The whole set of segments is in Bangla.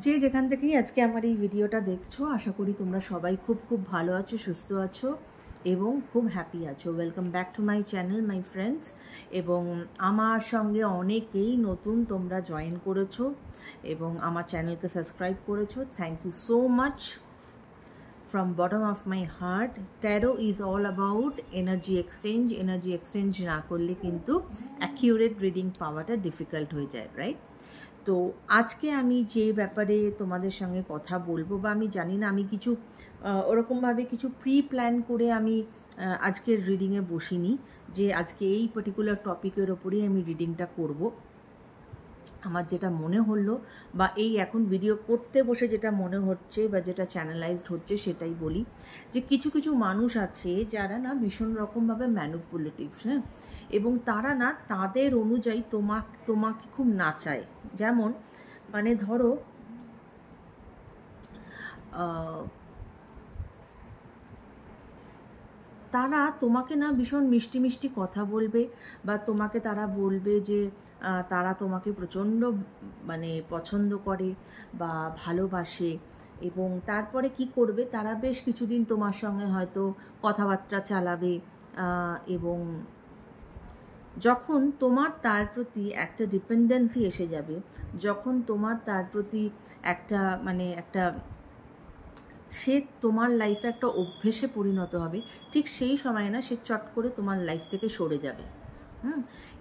যে যেখান থেকেই আজকে আমার এই ভিডিওটা দেখছো, আশা করি তোমরা সবাই খুব ভালো আছো, সুস্থ আছো এবং খুব হ্যাপি আছো। Welcome back to my channel my friends. এবং আমার সঙ্গে অনেকেই নতুন তোমরা জয়েন করেছো এবং আমার চ্যানেলকে সাবস্ক্রাইব করেছো। Thank you so much from bottom of my heart. Tarot is all about energy exchange. Energy exchange না করলে কিন্তু accurate reading পাওয়াটা ডিফিকাল্ট হয়ে যায়, রাইট? তো আজকে আমি যে ব্যাপারে তোমাদের সঙ্গে কথা বলবো, বা আমি জানি না, আমি কিছু ওরকমভাবে কিছু প্রি প্ল্যান করে আমি আজকের রিডিংয়ে বসিনি যে আজকে এই পার্টিকুলার টপিকের ওপরেই আমি রিডিংটা করব। আমার যেটা মনে হলো বা এই এখন ভিডিও করতে বসে যেটা মনে হচ্ছে বা যেটা চ্যানেলাইজড হচ্ছে সেটাই বলি, যে কিছু কিছু মানুষ আছে যারা না ভীষণ রকমভাবে ম্যানিপুলেটিভ, হ্যাঁ, এবং তারা না তাদের অনুযায়ী তোমাকে খুব নাচায়। যেমন মানে ধরো তারা তোমাকে না ভীষণ মিষ্টি মিষ্টি কথা বলবে, বা তোমাকে তারা বলবে যে তারা তোমাকে প্রচণ্ড মানে পছন্দ করে বা ভালোবাসে, এবং তারপরে কি করবে, তারা বেশ কিছুদিন তোমার সঙ্গে হয়তো কথাবার্তা চালাবে, এবং যখন তোমার তার প্রতি একটা ডিপেন্ডেন্সি এসে যাবে, যখন তোমার তার প্রতি একটা মানে একটা সে তোমার লাইফে একটা অভ্যেসে পরিণত হবে, ঠিক সেই সময় না সে চট করে তোমার লাইফ থেকে সরে যাবে।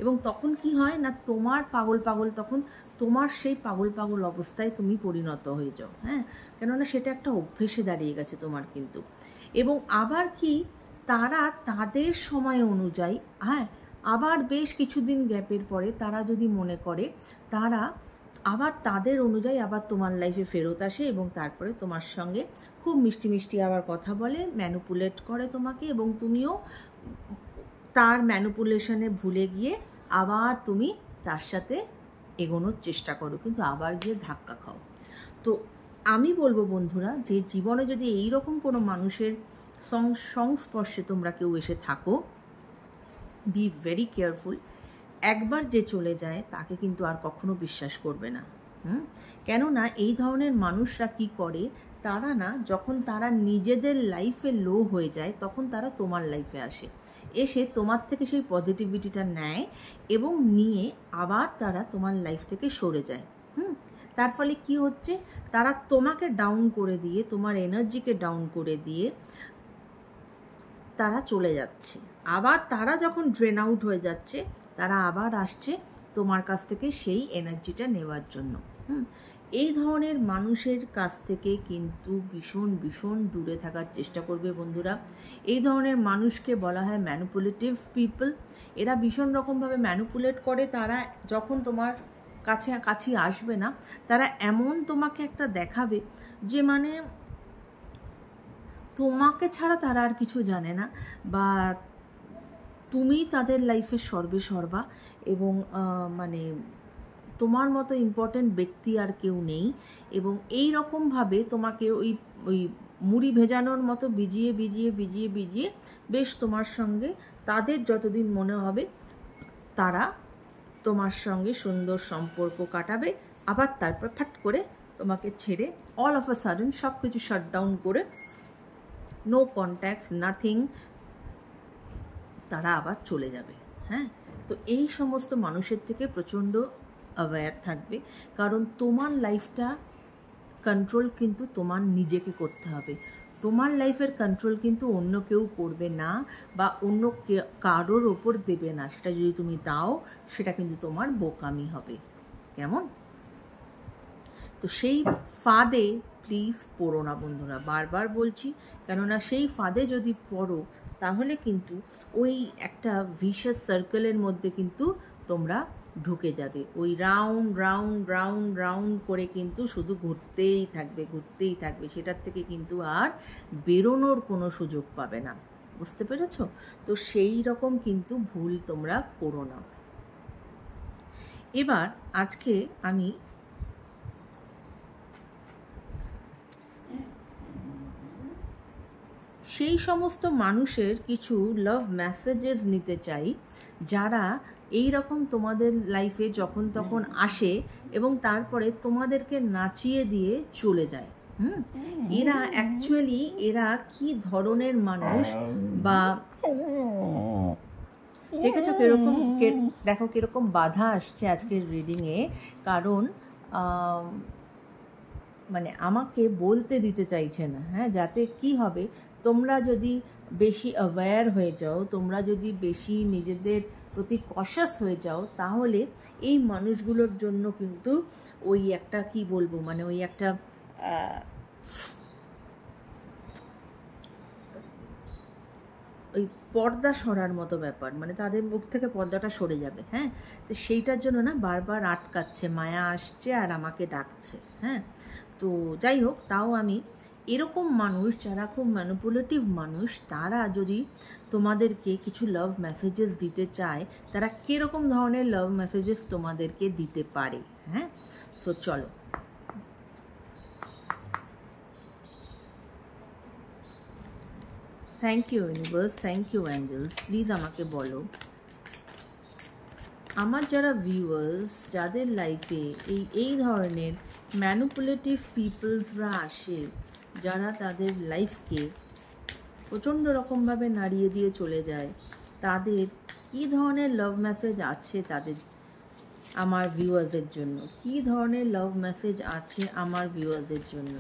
এবং তখন কি হয় না, তোমার পাগল তখন তোমার সেই পাগল অবস্থায় তুমি পরিণত হয়ে যাও, হ্যাঁ, কেননা সেটা একটা অভ্যেসে দাঁড়িয়ে গেছে তোমার কিন্তু। এবং আবার কি, তারা তাদের সময় অনুযায়ী, হ্যাঁ, আবার বেশ কিছুদিন গ্যাপের পরে তারা যদি মনে করে, তারা আবার তাদের অনুযায়ী আবার তোমার লাইফে ফেরত আসে এবং তারপরে তোমার সঙ্গে খুব মিষ্টি মিষ্টি আবার কথা বলে, ম্যানিপুলেট করে তোমাকে, এবং তুমিও তার ম্যানিপুলেশনে ভুলে গিয়ে আবার তুমি তার সাথে এগোনোর চেষ্টা করো, কিন্তু আবার গিয়ে ধাক্কা খাও। তো আমি বলবো বন্ধুরা, যে জীবনে যদি এই রকম কোনো মানুষের সংস্পর্শে তোমরা কেউ এসে থাকো, বি ভেরি কেয়ারফুল। একবার যে চলে যায় তাকে কিন্তু আর কখনো বিশ্বাস করবে না। কেননা এই ধরনের মানুষরা কি করে, তারা না যখন তারা নিজেদের লাইফে লো হয়ে যায় তখন তারা তোমার লাইফে আসে, এসে তোমার থেকে সেই পজিটিভিটিটা নেয় এবং নিয়ে আবার তারা তোমার লাইফ থেকে সরে যায়। তার ফলে কি হচ্ছে, তারা তোমাকে ডাউন করে দিয়ে, তোমার এনার্জিকে ডাউন করে দিয়ে তারা চলে যাচ্ছে। আবার তারা যখন ড্রেন আউট হয়ে যাচ্ছে, তারা আবার আসছে তোমার কাছ থেকে সেই এনার্জিটা নেওয়ার জন্য। এই ধরনের মানুষের কাছ থেকে কিন্তু ভীষণ দূরে থাকার চেষ্টা করবে বন্ধুরা। এই ধরনের মানুষকে বলা হয় ম্যানিপুলেটিভ পিপল। এরা ভীষণ রকমভাবে ম্যানিপুলেট করে। তারা যখন তোমার কাছে আসবে না, তারা এমন তোমাকে একটা দেখাবে যে মানে তোমাকে ছাড়া তারা আর কিছু জানে না, বা তুমি তাদের লাইফের সর্বেসর্বা, এবং মানে তোমার মতো ইম্পর্টেন্ট ব্যক্তি আর কেউ নেই। এবং এই রকমভাবে তোমাকে ওই মুড়ি ভেজানোর মতো ভিজিয়ে বেশ তোমার সঙ্গে তাদের যতদিন মনে হবে তারা তোমার সঙ্গে সুন্দর সম্পর্ক কাটাবে, আবার তারপর ফাট করে তোমাকে ছেড়ে অল অফ আ সাডেন সব কিছু শাটডাউন করে, নো কন্ট্যাক্টস, নাথিং, তারা আবার চলে যাবে। হ্যাঁ, তো এই সমস্ত মানুষের থেকে প্রচণ্ড অ্যাওয়্যার থাকবে, কারণ তোমার লাইফটা কন্ট্রোল কিন্তু তোমার নিজেকে করতে হবে। তোমার লাইফের কন্ট্রোল কিন্তু অন্য কেউ করবে না, বা অন্য কারোর ওপর দেবে না। সেটা যদি তুমি দাও, সেটা কিন্তু তোমার বোকামি হবে। কেমন? তো সেই ফাঁদে প্লিজ পড়ো না বন্ধুরা, বারবার বলছি, কেননা সেই ফাঁদে যদি পড়ো তাহলে কিন্তু ওই একটা ভিশাস সার্কেলের মধ্যে কিন্তু তোমরা ঢুকে যাবে। ওই রাউন্ড করে কিন্তু শুধু ঘুরতেই থাকবে, সেটার থেকে কিন্তু আর বেরোনোর কোনো সুযোগ পাবে না। বুঝতে পেরেছ? তো সেই রকম কিন্তু ভুল তোমরা করো না। এবার আজকে আমি সেই সমস্ত মানুষের কিছু লাভ মেসেজেস নিতে চাই, যারা এই রকম তোমাদের লাইফে যখন তখন আসে এবং তারপরে তোমাদেরকে নাচিয়ে দিয়ে চলে যায়। এরা অ্যাকচুয়ালি এরা কি ধরনের মানুষ, বা দেখেছো কিরকম, দেখো কিরকম বাধা আসছে আজকের রিডিংয়ে। কারণ মানে আমাকে বলতে দিতে চাইছে না। হ্যাঁ, যাতে কি হবে, তোমরা যদি বেশি অ্যাওয়্যার হয়ে যাও, তোমরা যদি বেশি নিজেদের প্রতি কশাস হয়ে যাও, তাহলে এই মানুষগুলোর জন্য কিন্তু ওই একটা কি বলবো, মানে ওই একটা ওই পর্দা সরার মতো ব্যাপার, মানে তাদের মুখ থেকে পর্দাটা সরে যাবে। হ্যাঁ, তো সেইটার জন্য না বারবার আটকাচ্ছে, মায়া আসছে আর আমাকে ডাকছে। হ্যাঁ, তো যাই হোক, তাও আমি এরকম মানুষ যারা খুব ম্যানিপুলেটিভ মানুষ, তারা যদি তোমাদেরকে কিছু লাভ মেসেজেস দিতে চায়, তারা কীরকম ধরনের লাভ মেসেজেস তোমাদেরকে দিতে পারে। হ্যাঁ, সো চলো। Thank you universe, thank you angels. Please আমাকে বলো, আমার যারা ভিউয়ার্স, যাদের লাইফে এই ধরনের ম্যানিপুলেটিভ পিপলসরা আসে, যারা তাদের লাইফকে প্রচণ্ড রকমভাবে নাড়িয়ে দিয়ে চলে যায়, তাদের কী ধরনের লাভ মেসেজ আছে তাদের আমার ভিউয়ার্সের জন্য? কী ধরনের লাভ মেসেজ আছে আমার ভিউয়ার্সের জন্য?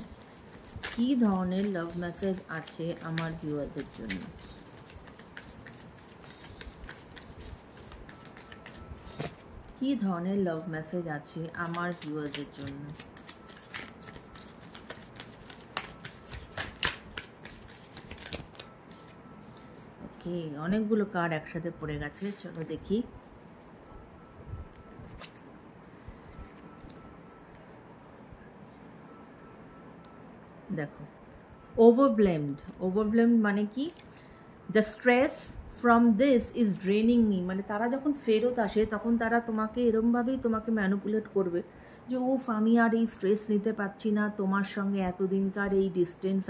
কী ধরনের লাভ মেসেজ আছে আমার ভিউয়ার্সের জন্য? কী ধরনের লাভ মেসেজ আছে আমার ভিউয়ার্সের জন্য? ওকে, অনেকগুলো কার্ড একসাথে পড়ে গেছে, চলো দেখি। দেখো, ওভারব্লেমড মানে কি? The stress from this is draining me. মানে তারা যখন ফেরত আসে তখন তারা তোমাকে এরমভাবেই তোমাকে ম্যানিপুলেট করবে যে উফ, আমি আর এই স্ট্রেস নিতে পারছি না, তোমার সঙ্গে এতদিনকার এই ডিস্টেন্স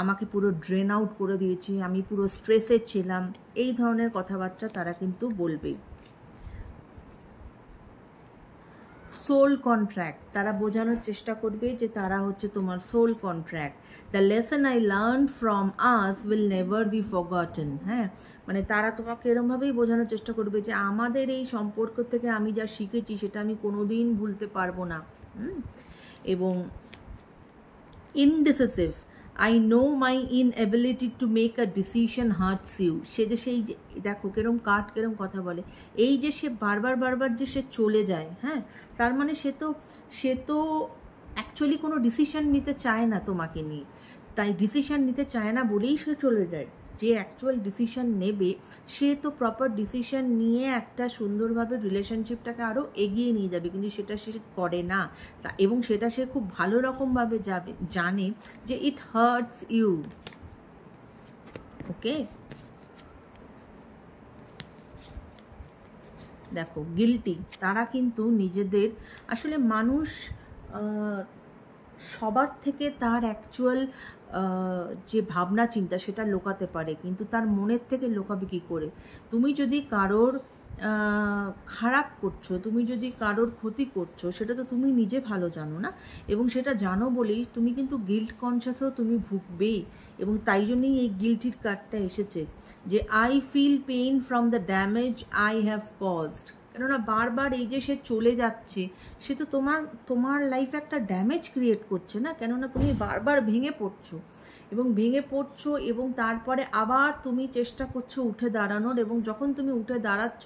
আমাকে পুরো ড্রেন আউট করে দিয়েছি, আমি পুরো স্ট্রেসে ছিলাম। এই ধরনের কথাবার্তা তারা কিন্তু বলবেই। সোল কন্ট্র্যাক্ট, তারা বোঝানোর চেষ্টা করবে যে তারা হচ্ছে তোমার soul contract. The lesson I learn from us will never be forgotten. হ্যাঁ, মানে তারা তোমাকে এরমভাবেই বোঝানোর চেষ্টা করবে যে আমাদের এই সম্পর্ক থেকে আমি যা শিখেছি সেটা আমি কোনোদিন ভুলতে পারবো না। এবং indecisive, I know my inability to make a decision hurts you. সে যে সেই যে দেখো কেরম কাঠ কেরম কথা বলে, এই যে সে বারবার যে সে চলে যায়, হ্যাঁ, তার মানে সে তো অ্যাকচুয়ালি কোনো ডিসিশন নিতে চায় না তোমাকে নিয়ে। তাই ডিসিশন নিতে চায় না বলেই সে চলে যায়। যে অ্যাকচুয়াল ডিসিশন নেবে সে তো প্রপার ডিসিশন নিয়ে একটা সুন্দরভাবে রিলেশনশিপটাকে আরও এগিয়ে নিয়ে যাবে, কিন্তু সেটা সে করে না। এবং সেটা সে খুব ভালো রকমভাবে জানে যে ইট হার্টস ইউ। ওকে, দেখো গিল্টি, তারা কিন্তু নিজেদের, আসলে মানুষ সবার থেকে তার অ্যাকচুয়াল যে ভাবনা চিন্তা সেটা লোকাতে পারে, কিন্তু তার মনের থেকে লোকাবে কী করে? তুমি যদি কারোর খারাপ করছো, তুমি যদি কারোর ক্ষতি করছো, সেটা তো তুমি নিজে ভালো জানো না, এবং সেটা জানো বলেই তুমি কিন্তু গিল্ট কনসিয়াসও তুমি ভুগবেই। এবং তাই জন্যই এই গিল্টির কার্ডটা এসেছে যে I feel pain from the damage I have caused. কেননা বারবার এই যে সে চলে যাচ্ছে, সে তো তোমার লাইফে একটা ড্যামেজ ক্রিয়েট করছে না, কেননা তুমি বারবার ভেঙে পড়ছো এবং তারপরে আবার তুমি চেষ্টা করছো উঠে দাঁড়ানোর, এবং যখন তুমি উঠে দাঁড়াচ্ছ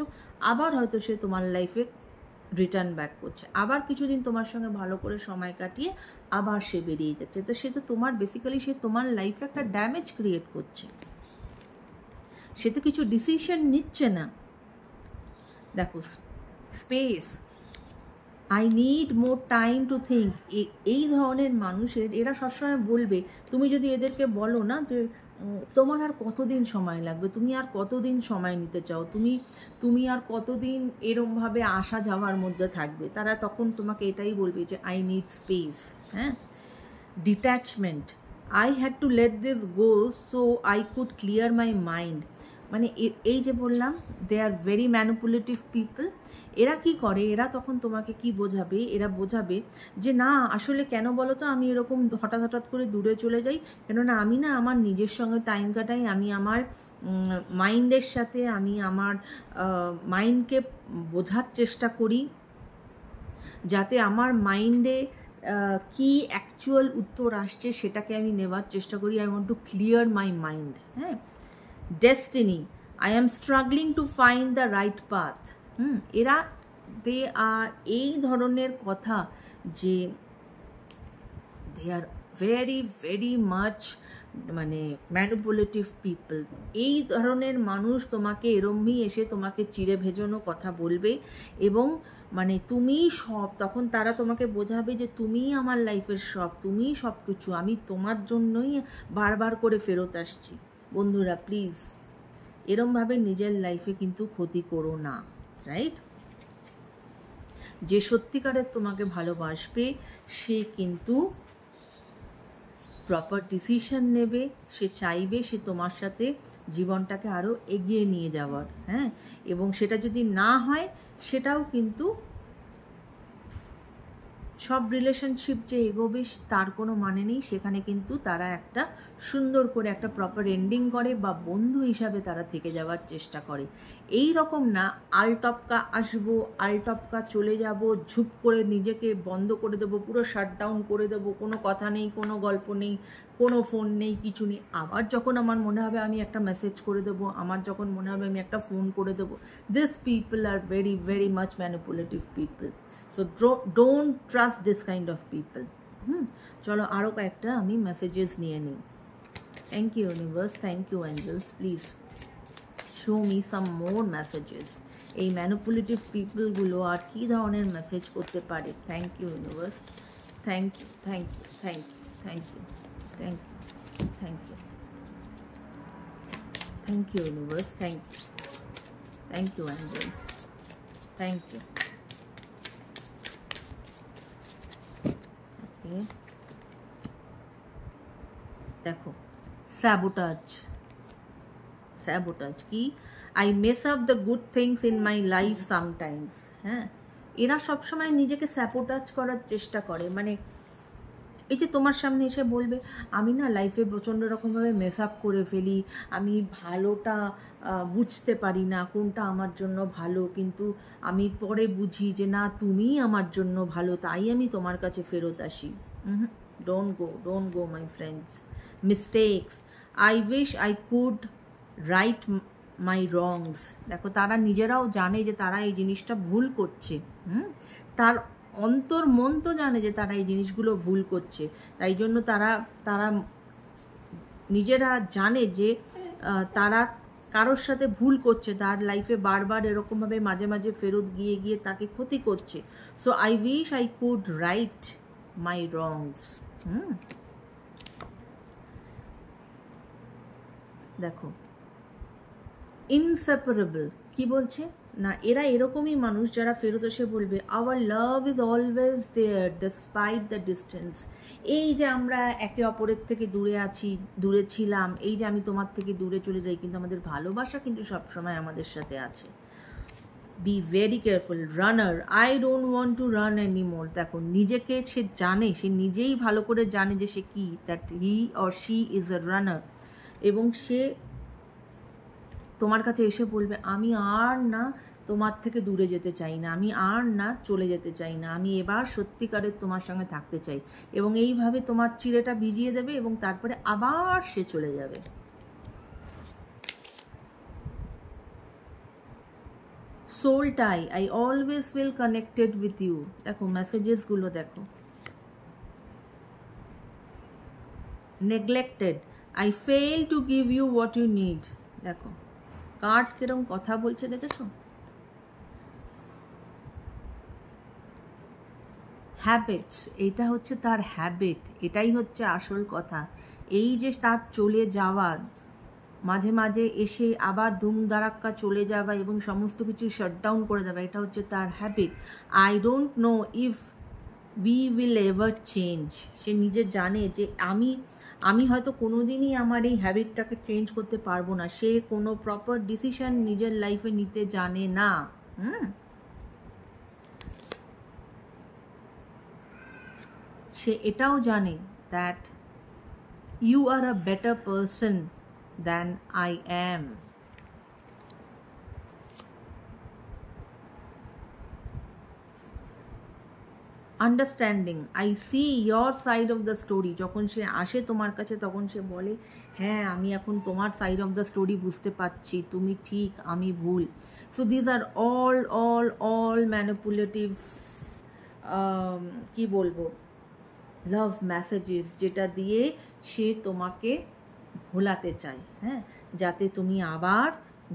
আবার হয়তো সে তোমার লাইফে রিটার্ন ব্যাক করছে, আবার কিছুদিন তোমার সঙ্গে ভালো করে সময় কাটিয়ে আবার সে বেরিয়ে যাচ্ছে। তো সে তো তোমার বেসিক্যালি সে তোমার লাইফে একটা ড্যামেজ ক্রিয়েট করছে, সে তো কিছু ডিসিশন নিচ্ছে না। দেখো, space, I need more time to think. এই ধরনের মানুষের এরা সবসময় বলবে, তুমি যদি এদেরকে বলো না যে তোমার আর কতদিন সময় লাগবে, তুমি আর কতদিন সময় নিতে চাও, তুমি আর কতদিন এরমভাবে আসা যাওয়ার মধ্যে থাকবে, তারা তখন তোমাকে এটাই বলবে যে আই নিড স্পেস। হ্যাঁ, detachment, I had to let this go so I could clear my mind. মানে এই যে বললাম, দে আর ভেরি ম্যানিপুলেটিভ পিপল। এরা কি করে, এরা তখন তোমাকে কি বোঝাবে, এরা বোঝাবে যে না আসলে কেন বলো তো আমি এরকম হঠাৎ হঠাৎ করে দূরে চলে যাই, কেননা আমি না আমার নিজের সঙ্গে টাইম কাটাই, আমি আমার মাইন্ডের সাথে, আমি আমার মাইন্ডকে বোঝার চেষ্টা করি, যাতে আমার মাইন্ডে কি অ্যাকচুয়াল উত্তর আসছে সেটাকে আমি নেওয়ার চেষ্টা করি। I want to clear my mind. হ্যাঁ, destiny, I am struggling to find the right path. এরা দে আর এই ধরনের কথা, যে they are very very much মানে ম্যানিপুলেটিভ পিপল। এই ধরনের মানুষ তোমাকে এরমই এসে তোমাকে চিড়ে ভেজানো কথা বলবে, এবং মানে তুমি সব, তখন তারা তোমাকে বোঝাবে যে তুমিই আমার লাইফের সব, তুমিই সব কিছু, আমি তোমার জন্যই বারবার করে ফেরত আসছি। বন্ধুরা প্লিজ এরমভাবে নিজের লাইফে কিন্তু ক্ষতি করো না, রাইট? যে সত্যিকারের তোমাকে ভালোবাসবে সে কিন্তু প্রপার ডিসিশন নেবে, সে চাইবে সে তোমার সাথে জীবনটাকে আরও এগিয়ে নিয়ে যাওয়ার। হ্যাঁ, এবং সেটা যদি না হয় সেটাও কিন্তু, সব রিলেশনশিপ যে এগোবে তার কোনো মানে নেই, সেখানে কিন্তু তারা একটা সুন্দর করে একটা প্রপার এন্ডিং করে বা বন্ধু হিসাবে তারা থেকে যাওয়ার চেষ্টা করে। এই রকম না আলটপকা আসবো, আলটপকা চলে যাব, ঝুপ করে নিজেকে বন্ধ করে দেবো, পুরো শাটডাউন করে দেবো, কোনো কথা নেই, কোনো গল্প নেই, কোনো ফোন নেই, কিছু নেই। আবার যখন আমার মনে হবে আমি একটা মেসেজ করে দেবো, আমার যখন মনে হবে আমি একটা ফোন করে দেবো। This people R very very much manipulative people. So don't trust this kind of people. চলো আরও কয়েকটা আমি মেসেজেস নিয়ে নিই। Thank you universe, thank you angels, please show me some more messages. এই ম্যানিপুলেটিভ পিপলগুলো আর কী ধরনের মেসেজ করতে পারে? Thank you universe, thank you, thank you, thank you, thank you, thank you, thank you, thank you universe, thank you, thank you angels, thank you. দেখো স্যাবোটাজ, স্যাবোটাজ কি? I mess up the good things in my life sometimes. হ্যাঁ, এরা সবসময় নিজেকে স্যাবোটাজ করার চেষ্টা করে। মানে এই যে তোমার সামনে এসে বলবে আমি না লাইফে প্রচণ্ড রকমভাবে মেস আপ করে ফেলি, আমি ভালোটা বুঝতে পারি না কোনটা আমার জন্য ভালো, কিন্তু আমি পরে বুঝি যে না তুমিই আমার জন্য ভালো, তাই আমি তোমার কাছে ফেরত আসি। Don't go my friends. Mistakes, I wish I could right my wrongs. দেখো তারা নিজেরাও জানে যে তারা এই জিনিসটা ভুল করছে। তার অন্তর মন তো জানে যে তারা এই জিনিসগুলো ভুল করছে, তাই জন্য তারা নিজেরা জানে যে তারা কারোর সাথে ভুল করছে, তার লাইফে বারবার এরকমভাবে মাঝে মাঝে ফেরত গিয়ে গিয়ে তাকে ক্ষতি করছে। So I wish I could right my wrongs. দেখো ইনসেপারেবল কি বলছে না, এরা এরকমই মানুষ যারা ফেরত এসে বলবে our love is always there despite the distance. এই যে আমরা একে অপরের থেকে দূরে আছি, দূরে ছিলাম, এই যে আমি তোমার থেকে দূরে চলে যাই, কিন্তু আমাদের ভালোবাসা কিন্তু সবসময় আমাদের সাথে আছে। Be very careful. Runner, I don't want to run anymore. দেখো নিজেকে সে জানে, সে নিজেই ভালো করে জানে যে সে কি, that he or she is a runner, এবং সে তোমার কাছে এসে বলবে আমি আর না তোমার থেকে দূরে যেতে চাই না, আমি আর না চলে যেতে চাই না, আমি এবার সত্যিকারের তোমার সঙ্গে থাকতে চাই, এবং এইভাবে তোমার চিড়েটা ভিজিয়ে দেবে এবং তারপরে আবার সে চলে যাবে। Soul tie, I always feel connected with you. দেখো মেসেজেসগুলো দেখো। Neglected, I fail to give you what you need. দেখো কার্ড কিরম কথা বলছে দেখেছো। হ্যাবিটস, এটা হচ্ছে তার হ্যাবিট, এটাই হচ্ছে আসল কথা। এই যে তার চলে যাওয়া, মাঝে মাঝে এসে আবার ধুমধারাক্কা চলে যাওয়া এবং সমস্ত কিছু শাটডাউন করে দেওয়া, এটা হচ্ছে তার habit. I don't know if we will ever change. সে নিজে জানে যে আমি হয়তো কোনোদিনই আমার এই হ্যাবিটটাকে চেঞ্জ করতে পারবো না। সে কোনো প্রপার ডিসিশন নিজের লাইফে নিতে জানে না। সে এটাও জানে that you are a better person than I am. Understanding, I see your side of the story. যখন সে আসে তোমার কাছে তখন সে বলে, হ্যাঁ আমি এখন তোমার সাইড অফ দ্য স্টোরি বুঝতে পারছি, তুমি ঠিক আমি ভুল। So these are all manipulative, কি বলবো, লাভ মেসেজেস, যেটা দিয়ে সে তোমাকে ভোলাতে চায়, হ্যাঁ, যাতে তুমি আবার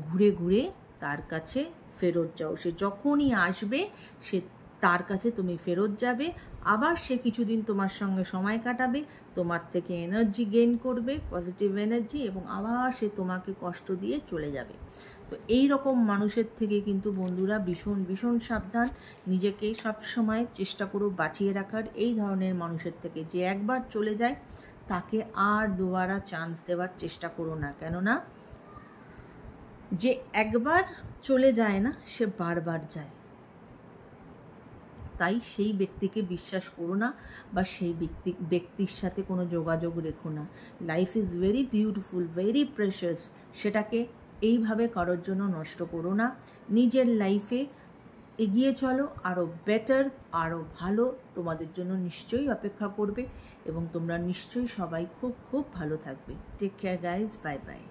ঘুরে ঘুরে তার কাছে ফেরত যাও। সে যখনই আসবে সে তার কাছে তুমি ফেরত যাবে, আবার সে কিছুদিন তোমার সঙ্গে সময় কাটাবে, তোমার থেকে এনার্জি গেইন করবে, পজিটিভ এনার্জি, এবং আবার সে তোমাকে কষ্ট দিয়ে চলে যাবে। তো এই রকম মানুষের থেকে কিন্তু বন্ধুরা ভীষণ ভীষণ সাবধান। নিজেকে সবসময় চেষ্টা করো বাঁচিয়ে রাখার এই ধরনের মানুষের থেকে। যে একবার চলে যায় তাকে আর দুবারা চান্স দেওয়ার চেষ্টা করো না, কেননা যে একবার চলে যায় না সে বারবার যায়। তাই সেই ব্যক্তিকে বিশ্বাস করো না, বা সেই ব্যক্তির সাথে কোনো যোগাযোগ রেখো না। Life is very beautiful, very precious, সেটাকে এইভাবে কারোর জন্য নষ্ট করো না। নিজের লাইফে এগিয়ে চলো, আরও বেটার, আরও ভালো তোমাদের জন্য নিশ্চয়ই অপেক্ষা করবে, এবং তোমরা নিশ্চয়ই সবাই খুব খুব ভালো থাকবে। Take care guys, bye by.